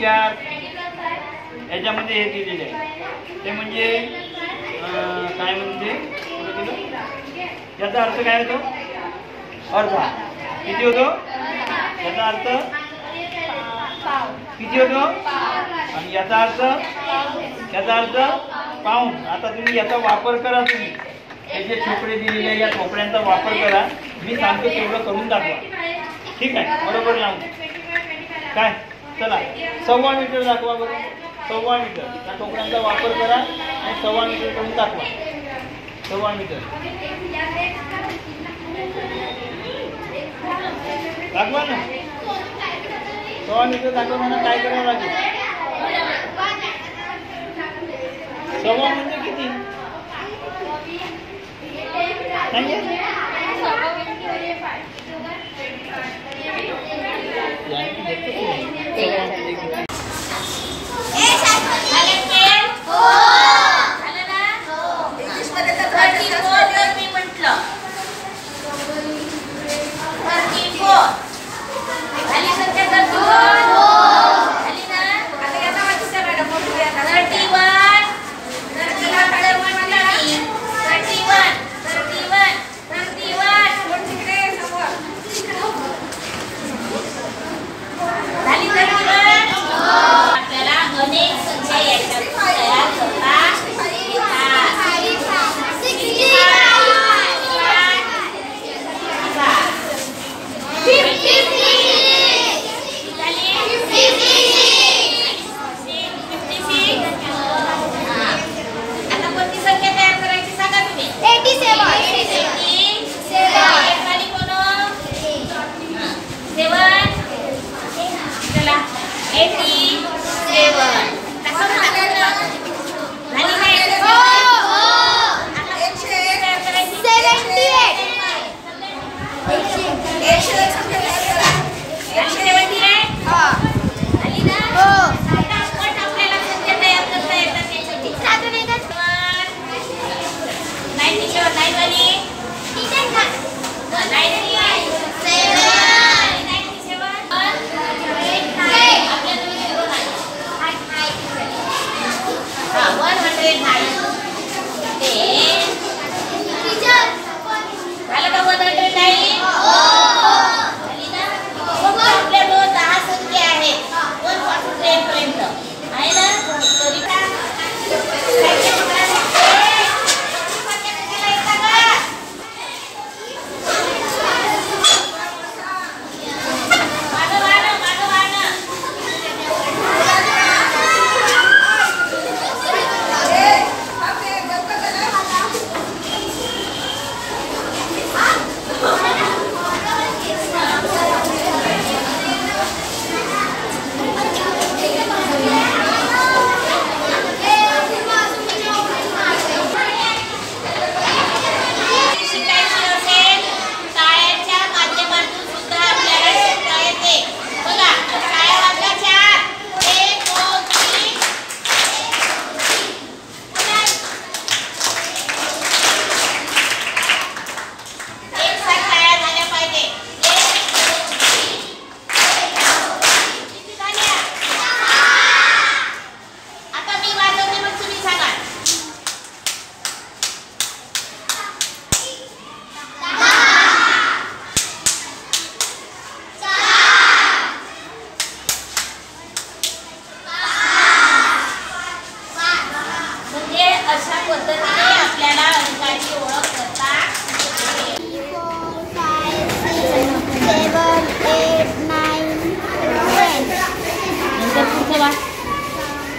4 याच्यामध्ये हे दिलेले आहे ते म्हणजे काय म्हणजे याचा अर्थ काय होतो अर्धा किती होतो याचा अर्थ किती होतो आणि याचा अर्थ पाऊण। आता तुम्ही याचा वापर करा तुम्ही हे जे ठोकळे दिलेले आहे या ठोकळ्यांचा वापर करा मी सांगतो तेवढं करून दाखवा ठीक आहे बरोबर लावून काय चला 1.25 मीटर दाखवा बरं 1.25 मीटर या ठोकळ्यांचा वापर करा आणि 1.25 मीटर करून दाखवा 1.25 मीटर दाखवा ना 1.25 मीटर दाखवताना काय करावं लागेल 1.25 म्हणजे किती वा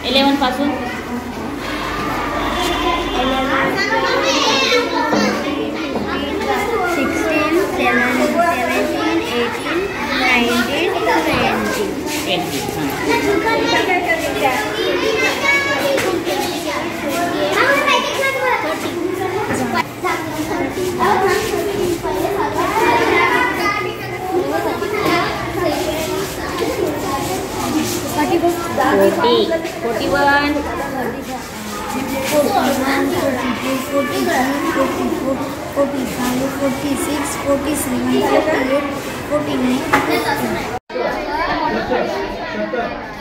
11 पासून 40, 41, 45, 46, 47, 48, 49.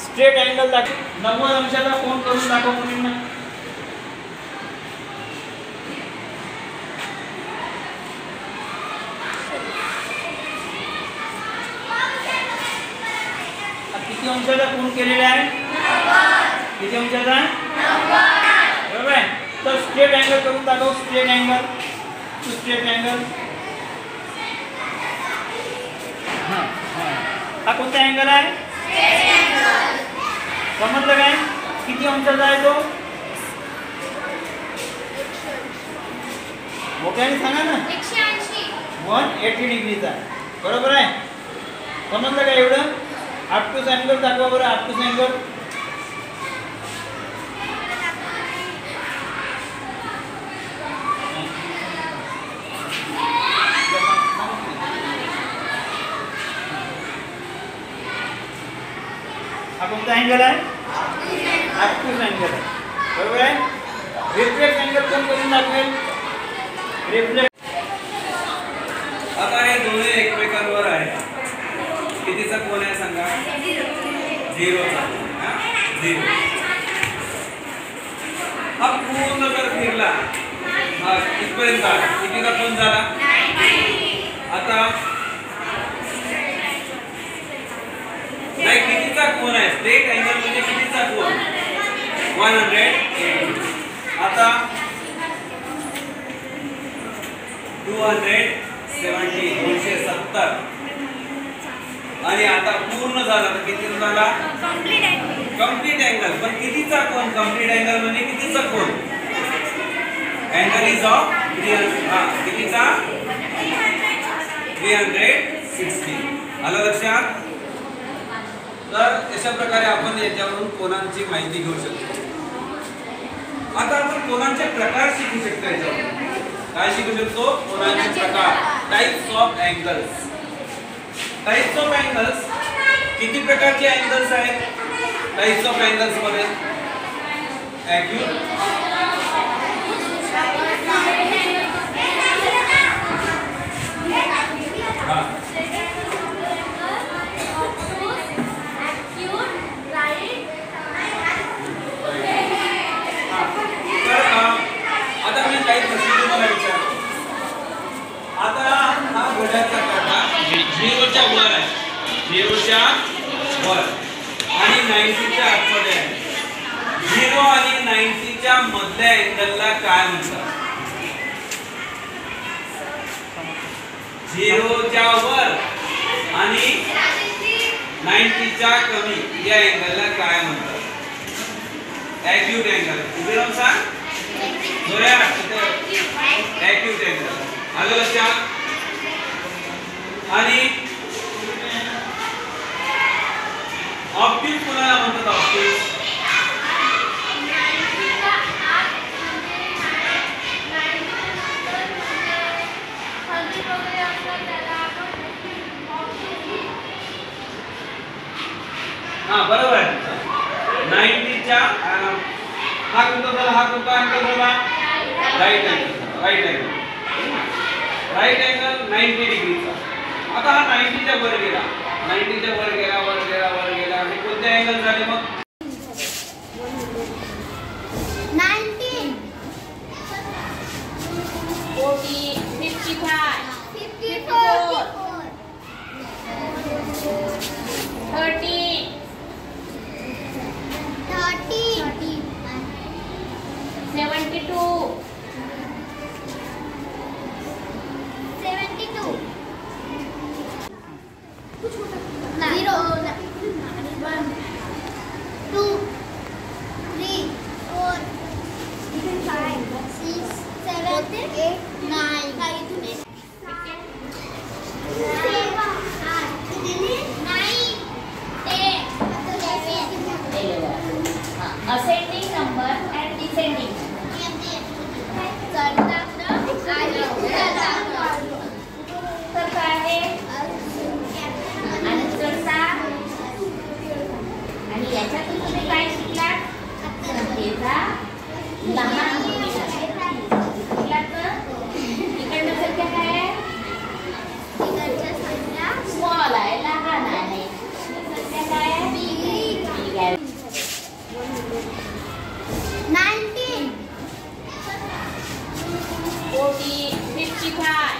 स्ट्रेट अँगल दाखव. 90 अंशाचा कोन करून दाखव मुलींना. किती अंशाचा कोन केलेला आहे? किती अंशाचा? 90. बरोबर आहे. तर स्ट्रेट अँगल करून दाखव. Straight angle. Straight angle. हा कोणता अँगल आहे? समजलं काय? किती अंशाचा आहे तो? मोठ्याने सांगा ना. 180 डिग्रीचा. बरोबर आहे. समजलं का एवढं? ऑब्ट्यूज अँगल दाखवा बरं. Obtuse angle. हा कोणता अँगल आहे? ऑब्ट्यूज अँगल आहे. बरोबर आहे. रिफ्लेक्स अँगल कोण करून दाखवेल? रिफ्लेक्स. आता हे दोन्ही एकमेकांवर आहे. कितीचा कोण आहे सांगा? 0चा. 0. हा पूर्ण जर फिरला, हा इथपर्यंत आला, कितीचा कोण झाला? आता नाही, कितीचा कोण आहे? स्ट्रेट अँगल म्हणजे कितीचा कोन? 180. आता 270. आणि आता पूर्ण झाला तर किती झाला? Complete angle. पण कितीचा कोन? कंप्लीट अँगल म्हणजे कितीचा कोन? Angle is of 300. कितीचा? 360. आलं लक्षात? तर अशा प्रकारे आपण याच्यावरून कोनांची माहिती घेऊ शकतो. आता आपण कोनांचे प्रकार शिकू शकतो. याच्यावर काय शिकू शकतो? कोनांचे प्रकार. Types of angles. Types of angles. किती प्रकारचे अँगल्स आहेत टाइप्स ऑफ अँगल्स मध्ये? ॲक्यूट, आता मी काही प्रश्न तुम्हाला विचारतो. आता हा घड्याळाचा काटा 0च्या वर आहे. 0च्या वर आणि 90च्या आतमध्ये आहे. 0 आणि 90च्या मधल्या अँगलला काय म्हणतात? 0च्या वर आणि 90च्या कमी या अँगलला काय म्हणतात? Acute angle. उभे राहून सांग. Acute angle. आलं लक्षात? आणि ऑब्ट्यूज कोणाला म्हणतात? ऑब्ट्यूज हा बरोबर आहे. 90च्या हा कोणता झाला? हा कोणता अँगल झाला? Right angle. Right angle. Right angle 90 डिग्रीचा. आता हा 90च्या वर गेला. 90च्या वर गेला, वर गेला, वर गेला. आणि कोणते अँगल झाले मग? 90, 40, 55, 54, 30, 30, 72, 72, 0, 1, 2, 3, 4, 5, 6, 7, 8, 9. 55